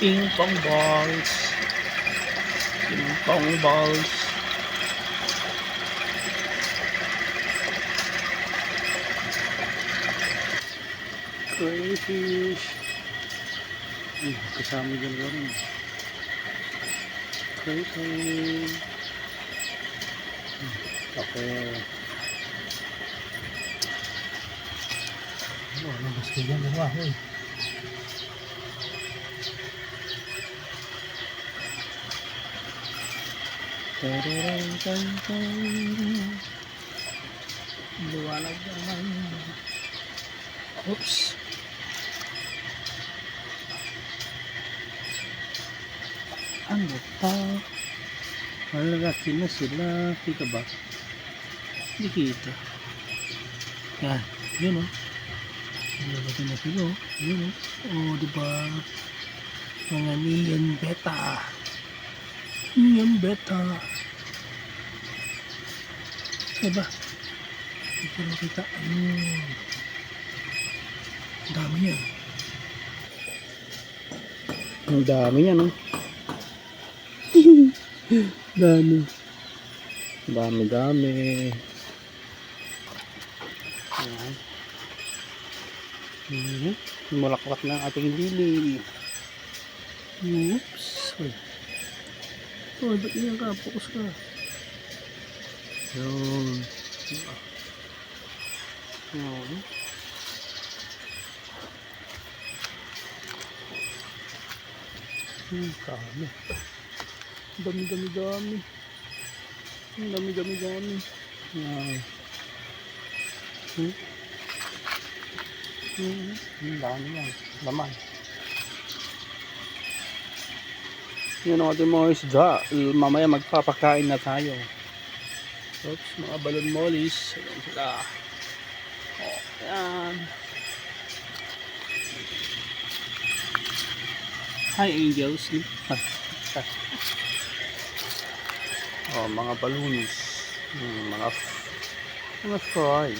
Ping pong balls. Ping pong balls. Crayfish. Kasama dyan ko rin. Crayfish. Okay. Oh, nabas ko dyan. Diba? Hey. Luwalag naman. Oops. Ano pa? Malalaki na sila. Kita ba? Hindi kita. Yan. Yun o. Malalaki na sila o. Yun o. O diba? Mga neon beta. Neon beta. Diba? Hindi ko makita. Ayun. Ang dami yan. Ang dami yan o. Dami. Dami. Ayan. Mulaklak na ang ating lili. Oops. Oh, ba't iyan ka? Focus ka. Yun. Kami. Dami. Dami. Dami yan. Laman. Yan ang ating mga isda. Mamaya magpapakain na tayo. Oops, mga balon mollies. Ayan sila. Oh, yan. Hi angels. Oh, mga balloons. Mga fry.